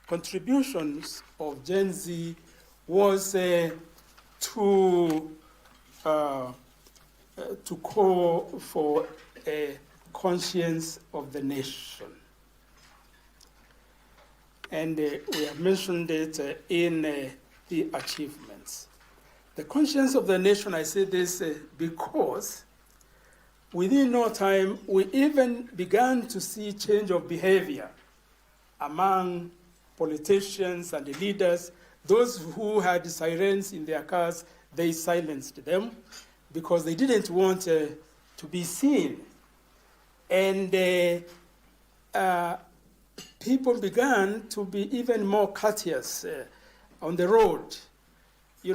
contributions of Gen Z was to call for a conscience of the nation. And we have mentioned it in the achievements. The conscience of the nation, I say this because within no time, we even began to see change of behavior among politicians and the leaders. Those who had sirens in their cars, they silenced them because they didn't want to be seen. And people began to be even more courteous on the road.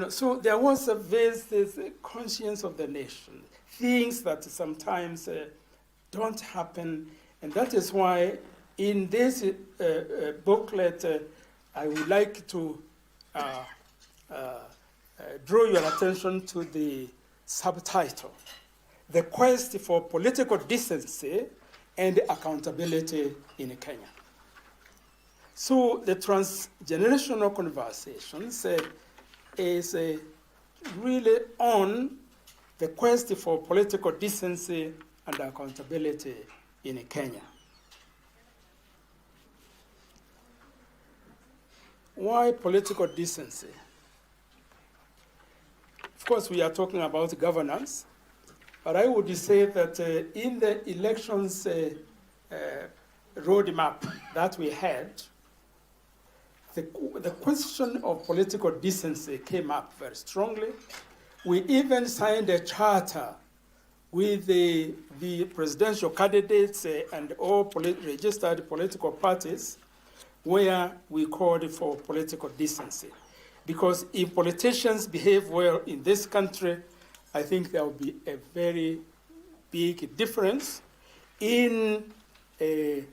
So there was this conscience of the nation, things that sometimes don't happen, and that is why in this booklet I would like to draw your attention to the subtitle, The Quest for Political Decency and Accountability in Kenya. So the transgenerational conversations is really on the quest for political decency and accountability in Kenya. Why political decency? Of course, we are talking about governance, but I would say that in the elections roadmap that we had, the question of political decency came up very strongly. We even signed a charter with the presidential candidates and all registered political parties where we called for political decency. Because if politicians behave well in this country, I think there will be a very big difference in a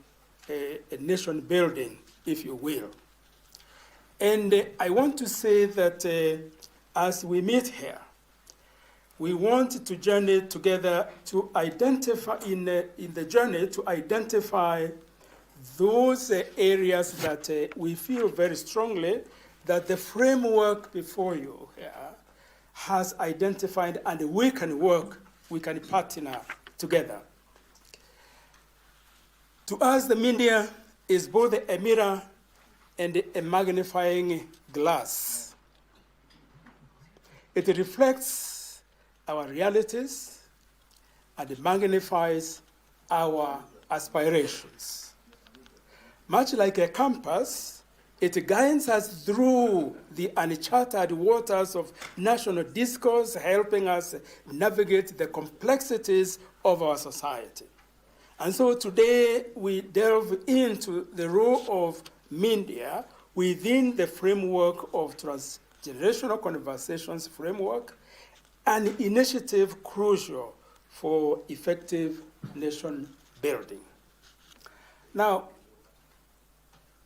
nation building, if you will. And I want to say that as we meet here, we want to journey together to identify, in the journey, to identify those areas that we feel very strongly that the framework before you here has identified, and we can work, we can partner together. To us, the media is both a mirror and a magnifying glass. It reflects our realities and it magnifies our aspirations. Much like a compass, it guides us through the uncharted waters of national discourse, helping us navigate the complexities of our society. And so today we delve into the role of media within the framework of transgenerational conversations framework, an initiative crucial for effective nation building. Now,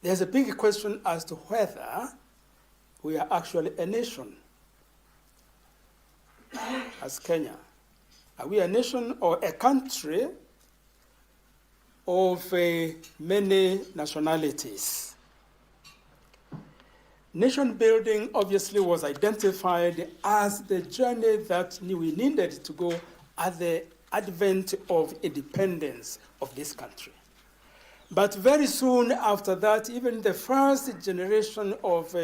there's a big question as to whether we are actually a nation as Kenya. Are we a nation or a country of many nationalities? Nation building obviously was identified as the journey that we needed to go at the advent of independence of this country. But very soon after that, even the first generation of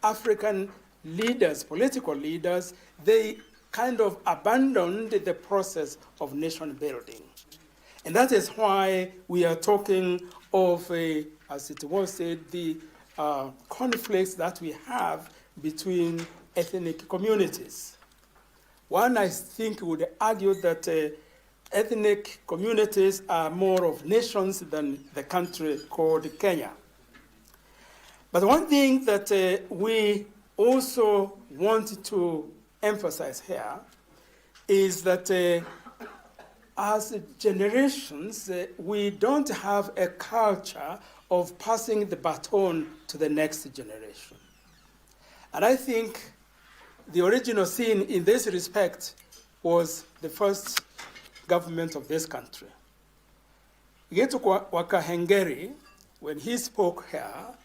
African leaders, political leaders, they kind of abandoned the process of nation building. And that is why we are talking of, as it was said, the conflicts that we have between ethnic communities. One, I think, would argue that ethnic communities are more of nations than the country called Kenya. But one thing that we also want to emphasize here is that as generations, we don't have a culture of passing the baton to the next generation. And I think the original sin in this respect was the first government of this country. Getu kwa Wakahengeri, when he spoke here,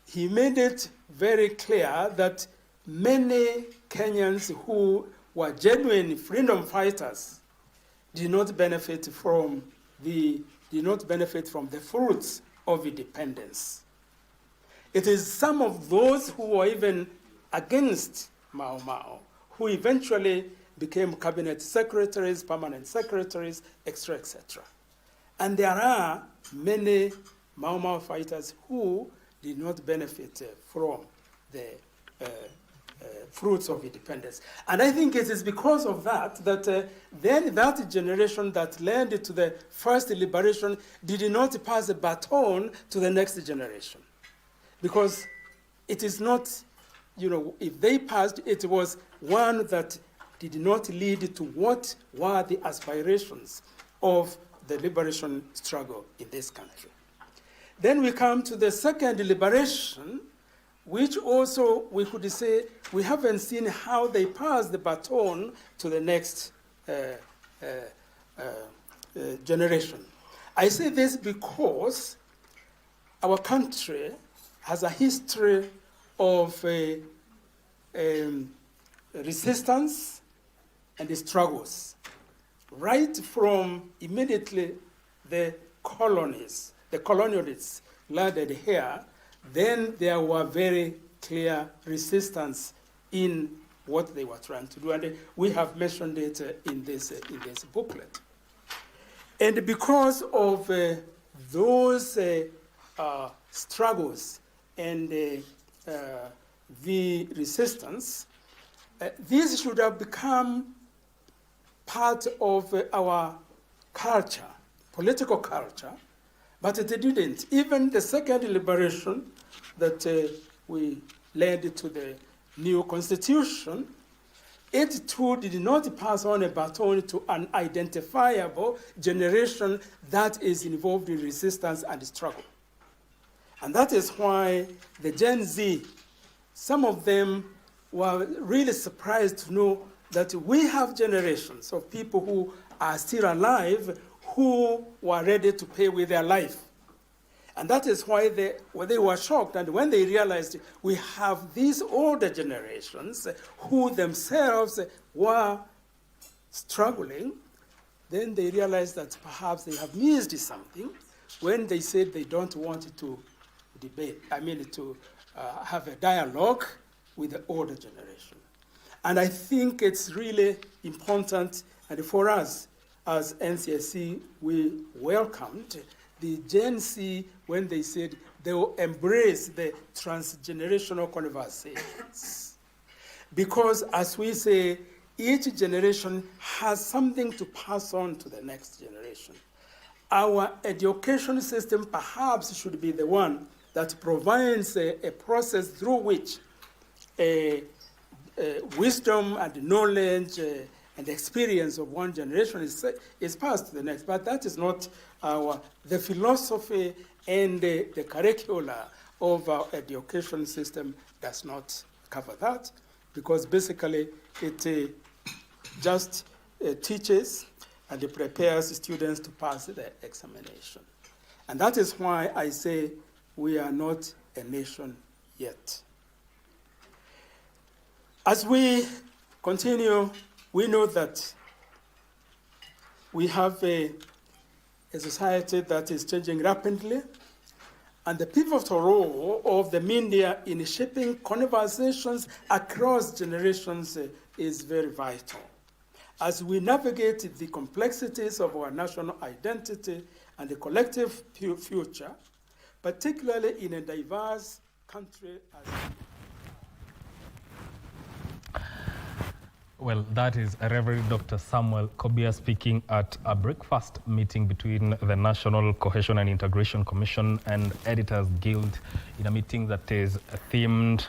he made it very clear that many Kenyans who were genuine freedom fighters did not benefit from the fruits of independence. It is some of those who were even against Mau Mau who eventually became cabinet secretaries, permanent secretaries, etc., etc. And there are many Mau Mau fighters who did not benefit from the fruits of independence. And I think it is because of that then that generation that led to the first liberation did not pass the baton to the next generation. Because it is not, if they passed, it was one that did not lead to what were the aspirations of the liberation struggle in this country. Then we come to the second liberation, which also we could say we haven't seen how they passed the baton to the next generation. I say this because our country has a history of resistance and struggles, right from immediately the colonialists landed here. Then there were very clear resistance in what they were trying to do, and we have mentioned it in this booklet. And because of those struggles and the resistance, this should have become part of our culture, political culture, but it didn't. Even the second liberation that we led to the new constitution, it too did not pass on a baton to an identifiable generation that is involved in resistance and struggle. And that is why the Gen Z, some of them were really surprised to know that we have generations of people who are still alive who were ready to pay with their life. And that is why they were shocked. And when they realized we have these older generations who themselves were struggling, then they realized that perhaps they have missed something when they said they don't want to to have a dialogue with the older generation. And I think it's really important, and for us as NCSC, we welcomed the Gen Z when they said they will embrace the transgenerational conversations. Because as we say, each generation has something to pass on to the next generation. Our education system perhaps should be the one that provides a process through which wisdom and knowledge and experience of one generation is passed to the next. But that is not the philosophy and the curricula of our education system does not cover that, because basically it just teaches and it prepares students to pass the examination. And that is why I say we are not a nation yet. As we continue, we know that we have a society that is changing rapidly, and the pivotal role of the media in shaping conversations across generations is very vital. As we navigate the complexities of our national identity and the collective future, particularly in a diverse country as Well, that is Reverend Dr. Samuel Kobia speaking at a breakfast meeting between the National Cohesion and Integration Commission and Editors Guild, in a meeting that is themed